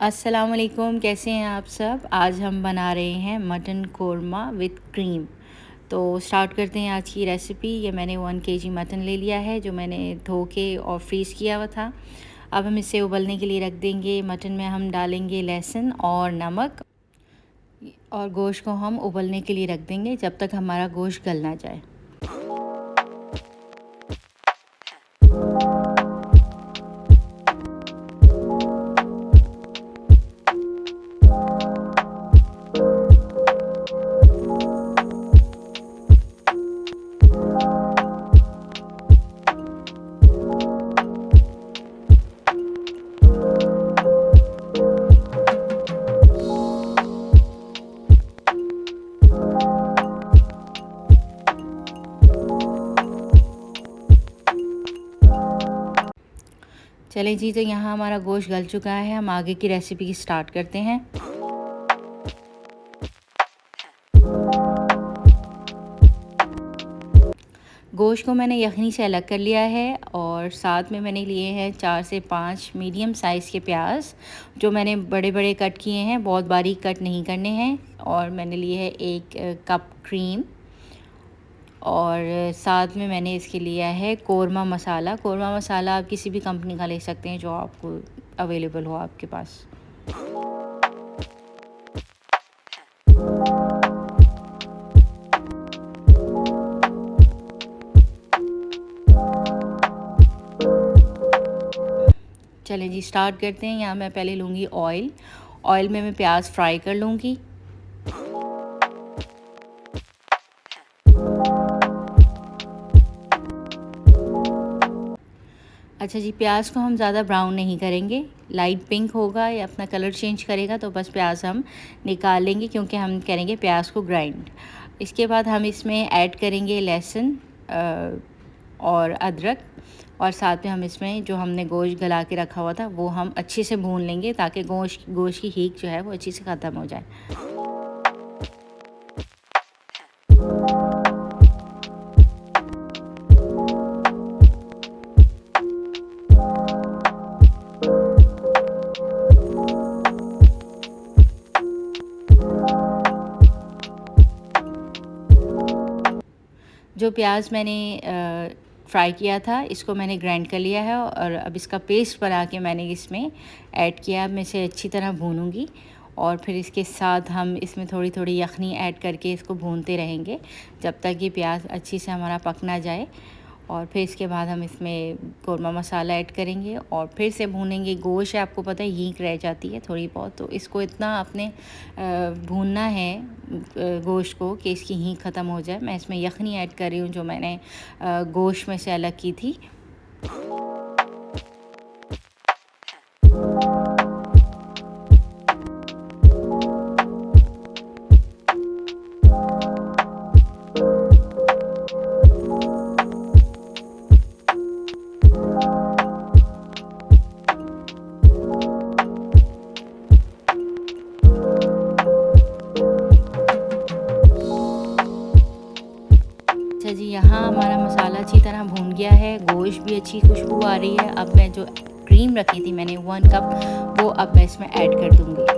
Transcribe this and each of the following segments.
अस्सलाम वालेकुम, कैसे हैं आप सब। आज हम बना रहे हैं मटन कोरमा विद क्रीम। तो स्टार्ट करते हैं आज की रेसिपी। ये मैंने 1 केजी मटन ले लिया है जो मैंने धो के और फ्रीज़ किया हुआ था। अब हम इसे उबलने के लिए रख देंगे। मटन में हम डालेंगे लहसुन और नमक और गोश्त को हम उबलने के लिए रख देंगे जब तक हमारा गोश्त गल ना जाए। चलें जी, तो यहाँ हमारा गोश्त गल चुका है। हम आगे की रेसिपी स्टार्ट करते हैं। गोश्त को मैंने यखनी से अलग कर लिया है और साथ में मैंने लिए हैं 4 से 5 मीडियम साइज़ के प्याज जो मैंने बड़े बड़े कट किए हैं, बहुत बारीक कट नहीं करने हैं। और मैंने लिए है 1 कप क्रीम और साथ में मैंने इसके लिया है कोरमा मसाला। कोरमा मसाला आप किसी भी कंपनी का ले सकते हैं जो आपको अवेलेबल हो आपके पास। चलें जी, स्टार्ट करते हैं। यहाँ मैं पहले लूँगी ऑयल। ऑयल में मैं प्याज फ्राई कर लूँगी। अच्छा जी, प्याज को हम ज़्यादा ब्राउन नहीं करेंगे, लाइट पिंक होगा या अपना कलर चेंज करेगा तो बस प्याज हम निकाल लेंगे क्योंकि हम करेंगे प्याज को ग्राइंड। इसके बाद हम इसमें ऐड करेंगे लहसुन और अदरक और साथ में हम इसमें जो हमने गोश्त गला के रखा हुआ था वो हम अच्छे से भून लेंगे ताकि गोश्त की हीक जो है वो अच्छे से ख़त्म हो जाए। जो प्याज मैंने फ्राई किया था इसको मैंने ग्राइंड कर लिया है और अब इसका पेस्ट बना के मैंने इसमें ऐड किया। अब मैं इसे अच्छी तरह भूनूंगी और फिर इसके साथ हम इसमें थोड़ी थोड़ी यखनी ऐड करके इसको भूनते रहेंगे जब तक ये प्याज अच्छी से हमारा पक ना जाए। और फिर इसके बाद हम इसमें कोरमा मसाला ऐड करेंगे और फिर से भूनेंगे। गोश्त है, आपको पता है हींग रह जाती है थोड़ी बहुत, तो इसको इतना आपने भूनना है गोश्त को कि इसकी हींग ख़त्म हो जाए। मैं इसमें यखनी ऐड कर रही हूँ जो मैंने गोश्त में से अलग की थी। अच्छा जी, यहाँ हमारा मसाला अच्छी तरह भून गया है, गोश्त भी अच्छी खुशबू आ रही है। अब मैं जो क्रीम रखी थी मैंने 1 कप, वो अब मैं इसमें ऐड कर दूँगी।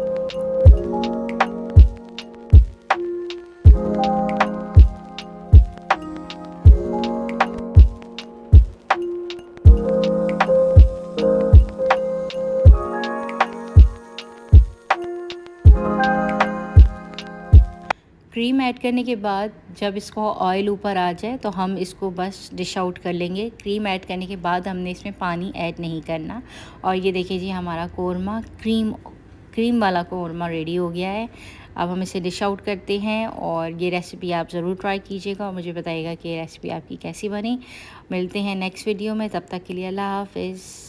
क्रीम ऐड करने के बाद जब इसको ऑयल ऊपर आ जाए तो हम इसको बस डिश आउट कर लेंगे। क्रीम ऐड करने के बाद हमने इसमें पानी ऐड नहीं करना। और ये देखिए जी, हमारा कोरमा क्रीम वाला कोरमा रेडी हो गया है। अब हम इसे डिश आउट करते हैं और ये रेसिपी आप ज़रूर ट्राई कीजिएगा और मुझे बताइएगा कि ये रेसिपी आपकी कैसी बनी। मिलते हैं नेक्स्ट वीडियो में, तब तक के लिए अल्लाह हाफ़िज़।